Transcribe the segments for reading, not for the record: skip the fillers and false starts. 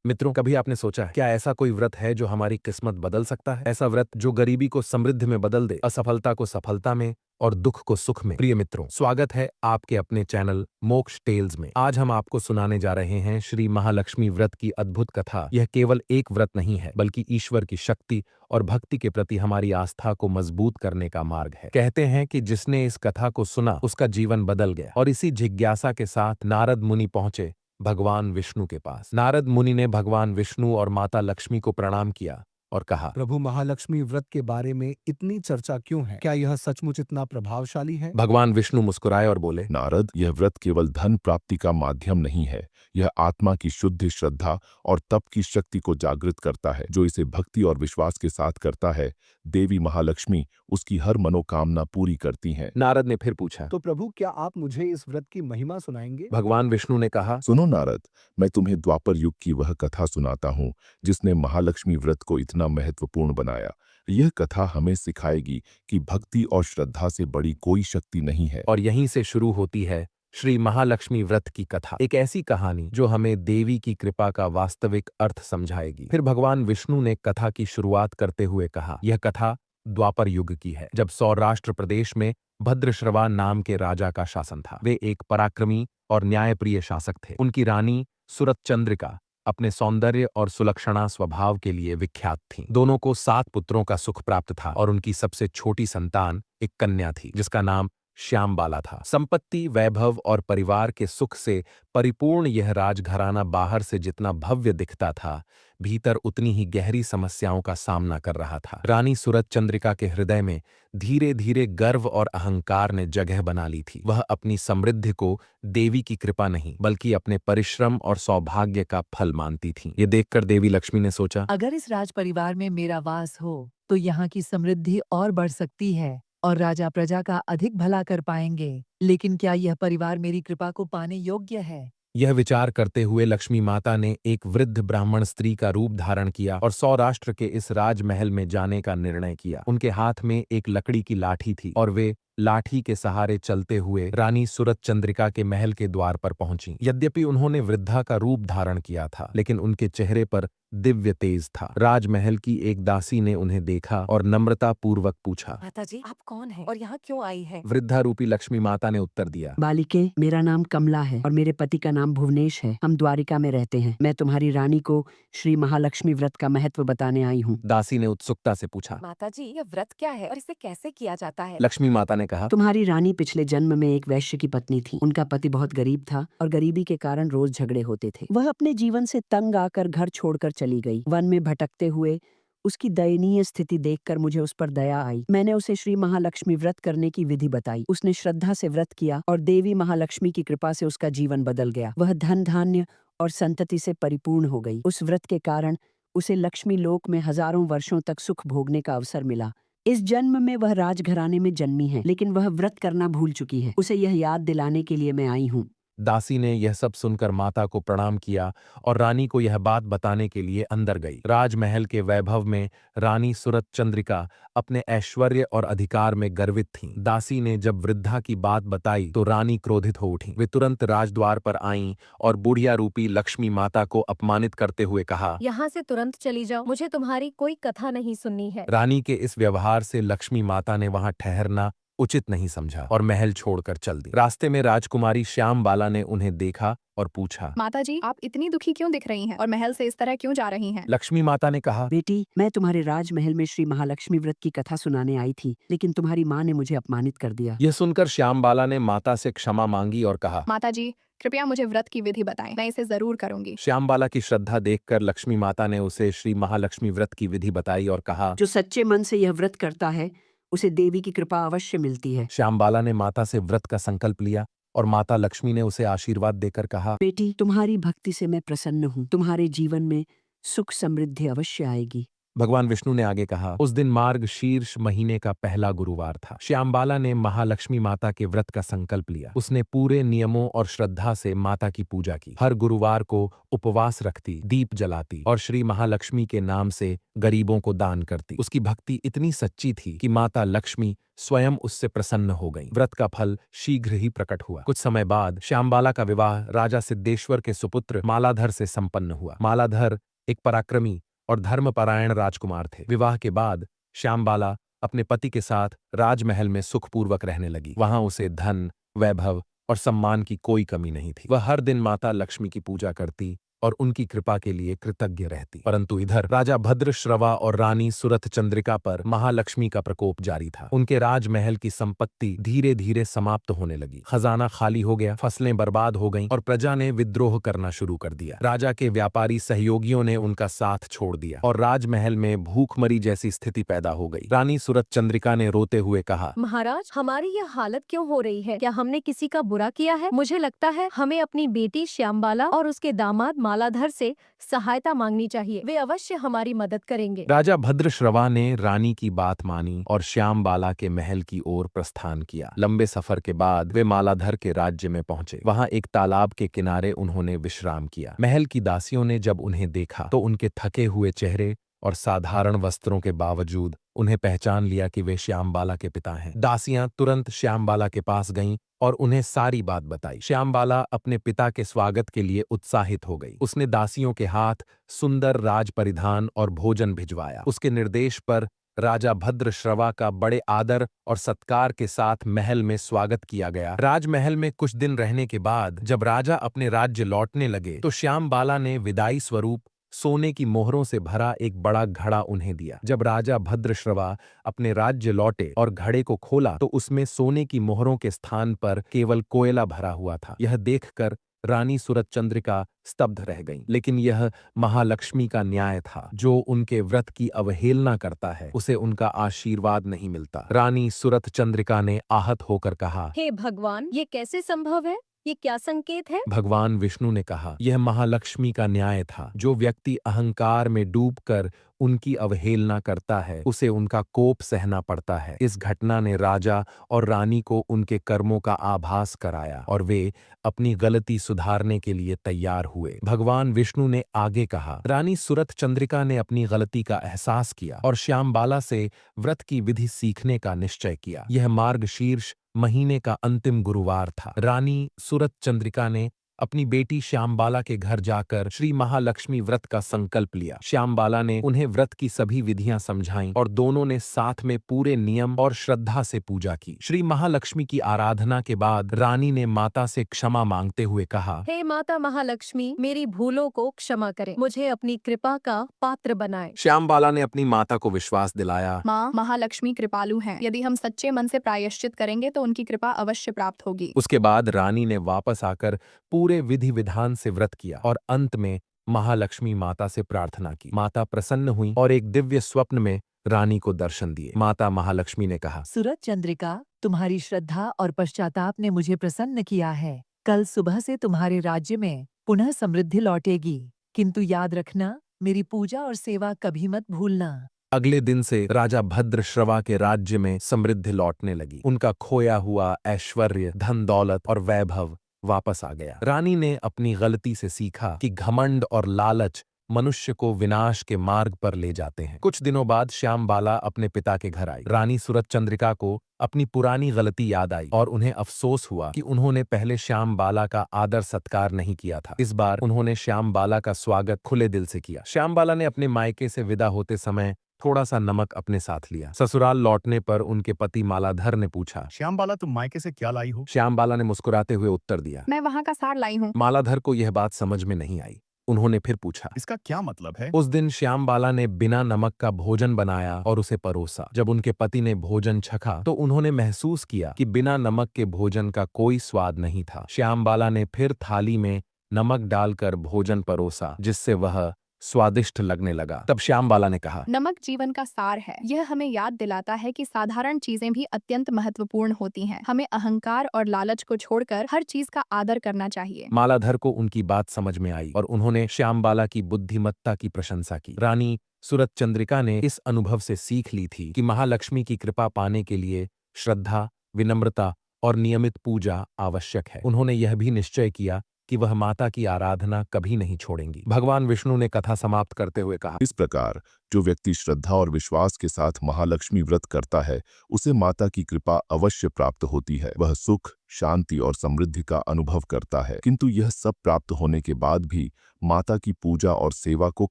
मित्रों, कभी आपने सोचा है क्या ऐसा कोई व्रत है जो हमारी किस्मत बदल सकता है? ऐसा व्रत जो गरीबी को समृद्धि में बदल दे, असफलता को सफलता में और दुख को सुख में। प्रिय मित्रों, स्वागत है आपके अपने चैनल मोक्ष टेल्स में। आज हम आपको सुनाने जा रहे हैं श्री महालक्ष्मी व्रत की अद्भुत कथा। यह केवल एक व्रत नहीं है, बल्कि ईश्वर की शक्ति और भक्ति के प्रति हमारी आस्था को मजबूत करने का मार्ग है। कहते हैं कि जिसने इस कथा को सुना उसका जीवन बदल गया। और इसी जिज्ञासा के साथ नारद मुनि पहुंचे भगवान विष्णु के पास। नारद मुनि ने भगवान विष्णु और माता लक्ष्मी को प्रणाम किया और कहा, प्रभु, महालक्ष्मी व्रत के बारे में इतनी चर्चा क्यों है? क्या यह सचमुच इतना प्रभावशाली है? भगवान विष्णु मुस्कुराए और बोले, नारद, यह व्रत केवल धन प्राप्ति का माध्यम नहीं है। यह आत्मा की शुद्ध श्रद्धा और तप की शक्ति को जागृत करता है। जो इसे भक्ति और विश्वास के साथ करता है, देवी महालक्ष्मी उसकी हर मनोकामना पूरी करती हैं। नारद ने फिर पूछा, तो प्रभु, क्या आप मुझे इस व्रत की महिमा सुनाएंगे? भगवान विष्णु ने कहा, सुनो नारद, मैं तुम्हें द्वापर युग की वह कथा सुनाता हूँ जिसने महालक्ष्मी व्रत को इतना महत्वपूर्ण बनाया। यह कथा हमें सिखाएगी कि भक्ति और श्रद्धा से बड़ी कोई शक्ति नहीं है। और यहीं से शुरू होती है श्री महालक्ष्मी व्रत की कथा। एक ऐसी कहानी जो हमें देवी की कृपा का वास्तविक अर्थ समझाएगी। फिर भगवान विष्णु ने कथा की शुरुआत करते हुए कहा, यह कथा द्वापर युग की है, जब सौराष्ट्र प्रदेश में भद्रश्रवा नाम के राजा का शासन था। वे एक पराक्रमी और न्यायप्रिय शासक थे। उनकी रानी सुरतचंद्रिका अपने सौंदर्य और सुलक्षणा स्वभाव के लिए विख्यात थीं। दोनों को 7 पुत्रों का सुख प्राप्त था और उनकी सबसे छोटी संतान एक कन्या थी जिसका नाम श्यामबाला था। संपत्ति, वैभव और परिवार के सुख से परिपूर्ण यह राजघराना बाहर से जितना भव्य दिखता था, भीतर उतनी ही गहरी समस्याओं का सामना कर रहा था। रानी सूरजचंद्रिका के हृदय में धीरे धीरे गर्व और अहंकार ने जगह बना ली थी। वह अपनी समृद्धि को देवी की कृपा नहीं, बल्कि अपने परिश्रम और सौभाग्य का फल मानती थी। ये देखकर देवी लक्ष्मी ने सोचा, अगर इस राज परिवार में मेरा वास हो तो यहाँ की समृद्धि और बढ़ सकती है और राजा प्रजा का अधिक भला कर पाएंगे। लेकिन क्या यह परिवार मेरी कृपा को पाने योग्य है? यह विचार करते हुए लक्ष्मी माता ने एक वृद्ध ब्राह्मण स्त्री का रूप धारण किया और सौराष्ट्र के इस राजमहल में जाने का निर्णय किया। उनके हाथ में एक लकड़ी की लाठी थी और वे लाठी के सहारे चलते हुए रानी सूरजचंद्रिका के महल के द्वार पर पहुंची। यद्यपि उन्होंने वृद्धा का रूप धारण किया था, लेकिन उनके चेहरे पर दिव्य तेज था। राजमहल की एक दासी ने उन्हें देखा और नम्रता पूर्वक पूछा, माताजी, आप कौन हैं और यहाँ क्यों आई हैं? वृद्धा रूपी लक्ष्मी माता ने उत्तर दिया, बालिके, मेरा नाम कमला है और मेरे पति का नाम भुवनेश है। हम द्वारिका में रहते हैं। मैं तुम्हारी रानी को श्री महालक्ष्मी व्रत का महत्व बताने आई हूँ। दासी ने उत्सुकता से पूछा। माताजी, यह व्रत क्या है और इसे कैसे किया जाता है? लक्ष्मी माता ने कहा, तुम्हारी रानी पिछले जन्म में एक वैश्य की पत्नी थी। उनका पति बहुत गरीब था और गरीबी के कारण रोज झगड़े होते थे। वह अपने जीवन से तंग आकर घर छोड़कर चली गई। वन में भटकते हुए उसकी दयनीय स्थिति देखकर मुझे उस पर दया आई। मैंने उसे श्री महालक्ष्मी व्रत करने की विधि बताई। उसने श्रद्धा से व्रत किया और देवी महालक्ष्मी की कृपा से उसका जीवन बदल गया। वह धन धान्य और संतति से परिपूर्ण हो गई। उस व्रत के कारण उसे लक्ष्मी लोक में हजारों वर्षों तक सुख भोगने का अवसर मिला। इस जन्म में वह राजघराने में जन्मी है, लेकिन वह व्रत करना भूल चुकी है। उसे यह याद दिलाने के लिए मैं आई हूँ। दासी ने यह सब सुनकर माता को प्रणाम किया और रानी को यह बात बताने के लिए अंदर गई। राजमहल के वैभव में रानी सूरजचंद्रिका अपने ऐश्वर्य और अधिकार में गर्वित थीं। दासी ने जब वृद्धा की बात बताई तो रानी क्रोधित हो उठी। वे तुरंत राजद्वार पर आईं और बुढ़िया रूपी लक्ष्मी माता को अपमानित करते हुए कहा, यहाँ से तुरंत चली जाओ, मुझे तुम्हारी कोई कथा नहीं सुननी है। रानी के इस व्यवहार से लक्ष्मी माता ने वहां ठहरना उचित नहीं समझा और महल छोड़कर चल दी। रास्ते में राजकुमारी श्यामबाला ने उन्हें देखा और पूछा, माताजी, आप इतनी दुखी क्यों दिख रही हैं और महल से इस तरह क्यों जा रही हैं? लक्ष्मी माता ने कहा, बेटी, मैं तुम्हारे राजमहल में श्री महालक्ष्मी व्रत की कथा सुनाने आई थी, लेकिन तुम्हारी माँ ने मुझे अपमानित कर दिया। यह सुनकर श्यामबाला ने माता से क्षमा मांगी और कहा, माताजी, कृपया मुझे व्रत की विधि बताएं, मैं इसे जरूर करूंगी। श्यामबाला की श्रद्धा देखकर लक्ष्मी माता ने उसे श्री महालक्ष्मी व्रत की विधि बताई और कहा, जो सच्चे मन से यह व्रत करता है उसे देवी की कृपा अवश्य मिलती है। श्यामबाला ने माता से व्रत का संकल्प लिया और माता लक्ष्मी ने उसे आशीर्वाद देकर कहा, बेटी, तुम्हारी भक्ति से मैं प्रसन्न हूँ। तुम्हारे जीवन में सुख समृद्धि अवश्य आएगी। भगवान विष्णु ने आगे कहा, उस दिन मार्ग शीर्ष महीने का पहला गुरुवार था। श्यामबाला ने महालक्ष्मी माता के व्रत का संकल्प लिया। उसने पूरे नियमों और श्रद्धा से माता की पूजा की। हर गुरुवार को उपवास रखती, दीप जलाती और श्री महालक्ष्मी के नाम से गरीबों को दान करती। उसकी भक्ति इतनी सच्ची थी कि माता लक्ष्मी स्वयं उससे प्रसन्न हो गई। व्रत का फल शीघ्र ही प्रकट हुआ। कुछ समय बाद श्यामबाला का विवाह राजा सिद्धेश्वर के सुपुत्र मालाधर से संपन्न हुआ। मालाधर एक पराक्रमी और धर्मपरायण राजकुमार थे। विवाह के बाद श्यामबाला अपने पति के साथ राजमहल में सुखपूर्वक रहने लगी। वहां उसे धन, वैभव और सम्मान की कोई कमी नहीं थी। वह हर दिन माता लक्ष्मी की पूजा करती और उनकी कृपा के लिए कृतज्ञ रहती। परंतु इधर राजा भद्रश्रवा और रानी सुरथ चंद्रिका पर महालक्ष्मी का प्रकोप जारी था। उनके राजमहल की संपत्ति धीरे धीरे समाप्त होने लगी। खजाना खाली हो गया, फसलें बर्बाद हो गईं और प्रजा ने विद्रोह करना शुरू कर दिया। राजा के व्यापारी सहयोगियों ने उनका साथ छोड़ दिया और राजमहल में भूखमरी जैसी स्थिति पैदा हो गई। रानी सुरथ चंद्रिका ने रोते हुए कहा, महाराज, हमारी यह हालत क्यों हो रही है? क्या हमने किसी का बुरा किया है? मुझे लगता है हमें अपनी बेटी श्यामबाला और उसके दामाद मालाधर से सहायता मांगनी चाहिए। वे अवश्य हमारी मदद करेंगे। राजा भद्रश्रवा ने रानी की बात मानी और श्यामबाला के महल की ओर प्रस्थान किया। लंबे सफर के बाद वे मालाधर के राज्य में पहुंचे। वहां एक तालाब के किनारे उन्होंने विश्राम किया। महल की दासियों ने जब उन्हें देखा तो उनके थके हुए चेहरे और साधारण वस्त्रों के बावजूद उन्हें पहचान लिया कि वे श्यामबाला के पिता हैं। दासियां तुरंत श्यामबाला के पास गईं और उन्हें सारी बात बताई। श्यामबाला अपने पिता के स्वागत के लिए उत्साहित हो गई। उसने दासियों के हाथ सुंदर राज परिधान और भोजन भिजवाया। उसके निर्देश पर राजा भद्रश्रवा का बड़े आदर और सत्कार के साथ महल में स्वागत किया गया। राजमहल में कुछ दिन रहने के बाद जब राजा अपने राज्य लौटने लगे तो श्यामबाला ने विदाई स्वरूप सोने की मोहरों से भरा एक बड़ा घड़ा उन्हें दिया। जब राजा भद्रश्रवा अपने राज्य लौटे और घड़े को खोला तो उसमें सोने की मोहरों के स्थान पर केवल कोयला भरा हुआ था। यह देखकर रानी सुरथ चंद्रिका स्तब्ध रह गईं। लेकिन यह महालक्ष्मी का न्याय था। जो उनके व्रत की अवहेलना करता है उसे उनका आशीर्वाद नहीं मिलता। रानी सुरथ चंद्रिका ने आहत होकर कहा, हे भगवान, ये कैसे संभव है? ये क्या संकेत है? भगवान विष्णु ने कहा, यह महालक्ष्मी का न्याय था। जो व्यक्ति अहंकार में डूबकर उनकी अवहेलना करता है उसे उनका कोप सहना पड़ता है। इस घटना ने राजा और रानी को उनके कर्मों का आभास कराया और वे अपनी गलती सुधारने के लिए तैयार हुए। भगवान विष्णु ने आगे कहा, रानी सुरथ चंद्रिका ने अपनी गलती का एहसास किया और श्यामबाला से व्रत की विधि सीखने का निश्चय किया। यह मार्गशीर्ष महीने का अंतिम गुरुवार था। रानी सुरथ चंद्रिका ने अपनी बेटी श्यामबाला के घर जाकर श्री महालक्ष्मी व्रत का संकल्प लिया। श्यामबाला ने उन्हें व्रत की सभी विधियां समझाईं और दोनों ने साथ में पूरे नियम और श्रद्धा से पूजा की। श्री महालक्ष्मी की आराधना के बाद रानी ने माता से क्षमा मांगते हुए कहा, हे माता महालक्ष्मी, मेरी भूलों को क्षमा करें, मुझे अपनी कृपा का पात्र बनाएं। श्यामबाला ने अपनी माता को विश्वास दिलाया, माँ, महालक्ष्मी कृपालु हैं। यदि हम सच्चे मन से प्रायश्चित करेंगे तो उनकी कृपा अवश्य प्राप्त होगी। उसके बाद रानी ने वापस आकर पूरे विधि विधान से व्रत किया और अंत में महालक्ष्मी माता से प्रार्थना की। माता प्रसन्न हुई और एक दिव्य स्वप्न में रानी को दर्शन दिए। माता महालक्ष्मी ने कहा, सुरथ चंद्रिका, तुम्हारी श्रद्धा और पश्चाताप ने मुझे प्रसन्न किया है। कल सुबह से तुम्हारे राज्य में पुनः समृद्धि लौटेगी, किंतु याद रखना, मेरी पूजा और सेवा कभी मत भूलना। अगले दिन से राजा भद्रश्रवा के राज्य में समृद्धि लौटने लगी। उनका खोया हुआ ऐश्वर्य, धन दौलत और वैभव वापस आ गया। रानी ने अपनी गलती से सीखा कि घमंड और लालच मनुष्य को विनाश के मार्ग पर ले जाते हैं। कुछ दिनों बाद श्यामबाला अपने पिता के घर आई। रानी सुरथ चंद्रिका को अपनी पुरानी गलती याद आई और उन्हें अफसोस हुआ कि उन्होंने पहले श्यामबाला का आदर सत्कार नहीं किया था। इस बार उन्होंने श्यामबाला का स्वागत खुले दिल से किया। श्यामबाला ने अपने मायके से विदा होते समय थोड़ा सा नमक अपने साथ लिया। ससुराल लौटने पर उनके पति मालाधर ने पूछा, श्यामबाला, तुम मायके से क्या लाई हो? श्यामबाला ने मुस्कुराते हुए उत्तर दिया। मैं वहाँ का सार लाई हूँ। मालाधर को यह बात समझ में नहीं आई। उन्होंने फिर पूछा, इसका क्या मतलब है? उस दिन श्यामबाला ने बिना नमक का भोजन बनाया और उसे परोसा। जब उनके पति ने भोजन चखा तो उन्होंने महसूस किया कि बिना नमक के भोजन का कोई स्वाद नहीं था। श्यामबाला ने फिर थाली में नमक डालकर भोजन परोसा, जिससे वह स्वादिष्ट लगने लगा। तब श्यामबाला ने कहा, नमक जीवन का सार है। यह हमें याद दिलाता है कि साधारण चीजें भी अत्यंत महत्वपूर्ण होती हैं। हमें अहंकार और लालच को छोड़कर हर चीज का आदर करना चाहिए। मालाधर को उनकी बात समझ में आई और उन्होंने श्यामबाला की बुद्धिमत्ता की प्रशंसा की। रानी सुरतचंद्रिका ने इस अनुभव से सीख ली थी कि महालक्ष्मी की कृपा पाने के लिए श्रद्धा, विनम्रता और नियमित पूजा आवश्यक है। उन्होंने यह भी निश्चय किया कि वह माता की आराधना कभी नहीं छोड़ेंगी। भगवान विष्णु ने कथा समाप्त करते हुए कहा, इस प्रकार जो व्यक्ति श्रद्धा और विश्वास के साथ महालक्ष्मी व्रत करता है उसे माता की कृपा अवश्य प्राप्त होती है। वह सुख, शांति और समृद्धि का अनुभव करता है। किंतु यह सब प्राप्त होने के बाद भी माता की पूजा और सेवा को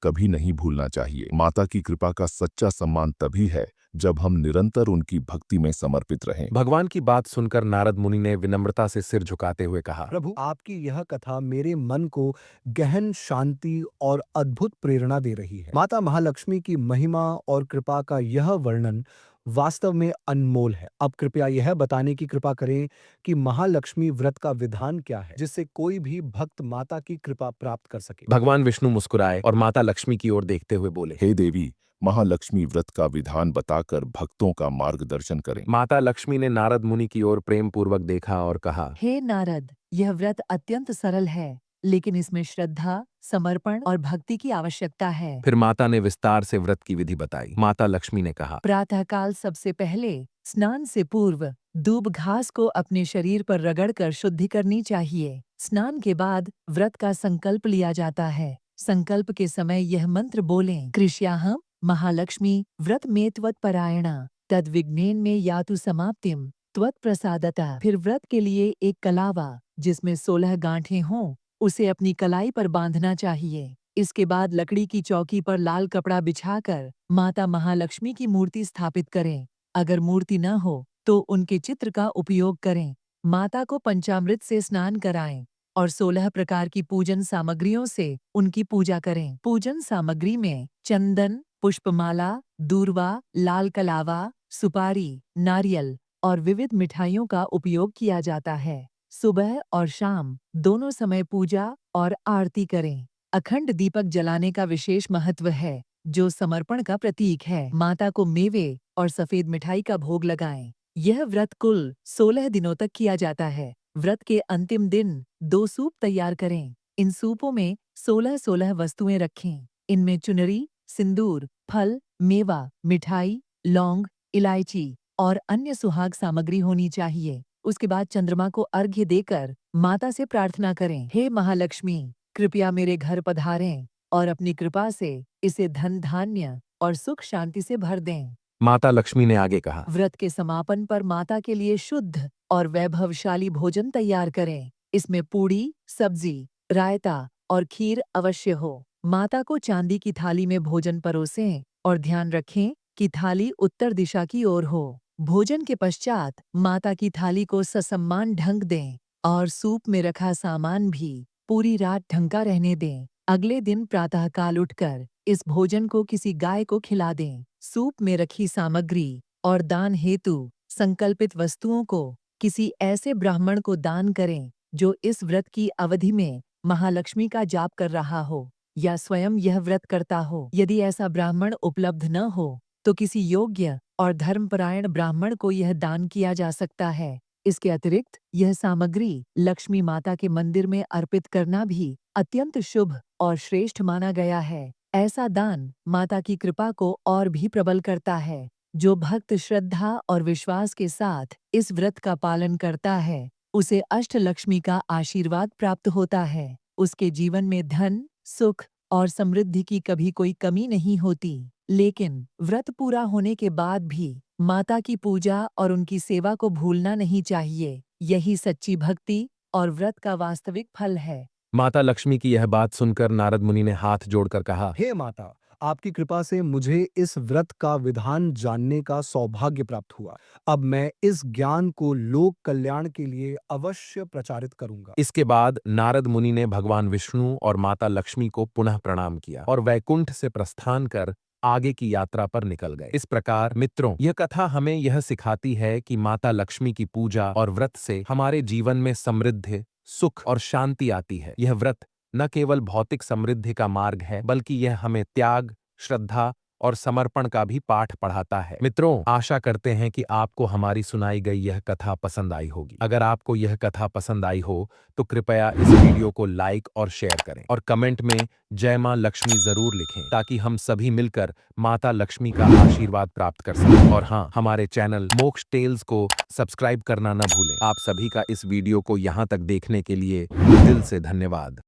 कभी नहीं भूलना चाहिए। माता की कृपा का सच्चा सम्मान तभी है जब हम निरंतर उनकी भक्ति में समर्पित रहें। भगवान की बात सुनकर नारद मुनि ने विनम्रता से सिर झुकाते हुए कहा, प्रभु, आपकी यह कथा मेरे मन को गहन शांति और अद्भुत प्रेरणा दे रही है। माता महालक्ष्मी की महिमा और कृपा का यह वर्णन वास्तव में अनमोल है। अब कृपया यह बताने की कृपा करें कि महालक्ष्मी व्रत का विधान क्या है, जिससे कोई भी भक्त माता की कृपा प्राप्त कर सके। भगवान विष्णु मुस्कुराए और माता लक्ष्मी की ओर देखते हुए बोले, हे देवी, महालक्ष्मी व्रत का विधान बताकर भक्तों का मार्गदर्शन करें। माता लक्ष्मी ने नारद मुनि की ओर प्रेम पूर्वक देखा और कहा, हे नारद, यह व्रत अत्यंत सरल है, लेकिन इसमें श्रद्धा, समर्पण और भक्ति की आवश्यकता है। फिर माता ने विस्तार से व्रत की विधि बताई। माता लक्ष्मी ने कहा, प्रातःकाल सबसे पहले स्नान से पूर्व दूब घास को अपने शरीर पर रगड़कर शुद्धि करनी चाहिए। स्नान के बाद व्रत का संकल्प लिया जाता है। संकल्प के समय यह मंत्र बोलें, कृष्याहम महालक्ष्मी व्रत में त्वत्परायणा तद विघ्नेन में यातु समाप्तिम त्वत्प्रसादतः। फिर व्रत के लिए एक कलावा जिसमें 16 गांठें हों उसे अपनी कलाई पर बांधना चाहिए। इसके बाद लकड़ी की चौकी पर लाल कपड़ा बिछाकर माता महालक्ष्मी की मूर्ति स्थापित करें। अगर मूर्ति न हो तो उनके चित्र का उपयोग करें। माता को पंचामृत से स्नान कराएं और 16 प्रकार की पूजन सामग्रियों से उनकी पूजा करें। पूजन सामग्री में चंदन, पुष्पमाला, दूर्वा, लाल कलावा, सुपारी, नारियल और विविध मिठाइयों का उपयोग किया जाता है। सुबह और शाम दोनों समय पूजा और आरती करें। अखंड दीपक जलाने का विशेष महत्व है, जो समर्पण का प्रतीक है। माता को मेवे और सफेद मिठाई का भोग लगाएं। यह व्रत कुल 16 दिनों तक किया जाता है। व्रत के अंतिम दिन 2 सूप तैयार करें। इन सूपों में 16-16 वस्तुएं रखें। इनमें चुनरी, सिंदूर, फल, मेवा, मिठाई, लौंग, इलायची और अन्य सुहाग सामग्री होनी चाहिए। उसके बाद चंद्रमा को अर्घ्य देकर माता से प्रार्थना करें, हे महालक्ष्मी, कृपया मेरे घर पधारें और अपनी कृपा से इसे धन धान्य और सुख शांति से भर दें। माता लक्ष्मी ने आगे कहा, व्रत के समापन पर माता के लिए शुद्ध और वैभवशाली भोजन तैयार करें। इसमें पूड़ी, सब्जी, रायता और खीर अवश्य हो। माता को चांदी की थाली में भोजन परोसें और ध्यान रखें कि थाली उत्तर दिशा की ओर हो। भोजन के पश्चात माता की थाली को ससम्मान ढंक दें और सूप में रखा सामान भी पूरी रात ढंका रहने दें। अगले दिन प्रातःकाल उठकर इस भोजन को किसी गाय को खिला दें। सूप में रखी सामग्री और दान हेतु संकल्पित वस्तुओं को किसी ऐसे ब्राह्मण को दान करें जो इस व्रत की अवधि में महालक्ष्मी का जाप कर रहा हो या स्वयं यह व्रत करता हो। यदि ऐसा ब्राह्मण उपलब्ध न हो तो किसी योग्य और धर्मपरायण ब्राह्मण को यह दान किया जा सकता है। इसके अतिरिक्त यह सामग्री लक्ष्मी माता के मंदिर में अर्पित करना भी अत्यंत शुभ और श्रेष्ठ माना गया है। ऐसा दान माता की कृपा को और भी प्रबल करता है। जो भक्त श्रद्धा और विश्वास के साथ इस व्रत का पालन करता है, उसे अष्टलक्ष्मी का आशीर्वाद प्राप्त होता है। उसके जीवन में धन, सुख और समृद्धि की कभी कोई कमी नहीं होती। लेकिन व्रत पूरा होने के बाद भी माता की पूजा और उनकी सेवा को भूलना नहीं चाहिए। यही सच्ची भक्ति और व्रत का वास्तविक फल है। माता लक्ष्मी की यह बात सुनकर नारद मुनि ने हाथ जोड़कर कहा, हे माता, आपकी कृपा से मुझे इस व्रत का विधान जानने का सौभाग्य प्राप्त हुआ। अब मैं इस ज्ञान को लोक कल्याण के लिए अवश्य प्रचारित करूंगा। इसके बाद नारद मुनि ने भगवान विष्णु और माता लक्ष्मी को पुनः प्रणाम किया और वैकुंठ से प्रस्थान कर आगे की यात्रा पर निकल गए। इस प्रकार मित्रों, यह कथा हमें यह सिखाती है कि माता लक्ष्मी की पूजा और व्रत से हमारे जीवन में समृद्धि, सुख और शांति आती है। यह व्रत न केवल भौतिक समृद्धि का मार्ग है, बल्कि यह हमें त्याग, श्रद्धा और समर्पण का भी पाठ पढ़ाता है। मित्रों, आशा करते हैं कि आपको हमारी सुनाई गई यह कथा पसंद आई होगी। अगर आपको यह कथा पसंद आई हो तो कृपया इस वीडियो को लाइक और शेयर करें और कमेंट में जय मां लक्ष्मी जरूर लिखें, ताकि हम सभी मिलकर माता लक्ष्मी का आशीर्वाद प्राप्त कर सकें। और हाँ, हमारे चैनल मोक्ष टेल्स को सब्सक्राइब करना न भूलें। आप सभी का इस वीडियो को यहाँ तक देखने के लिए दिल से धन्यवाद।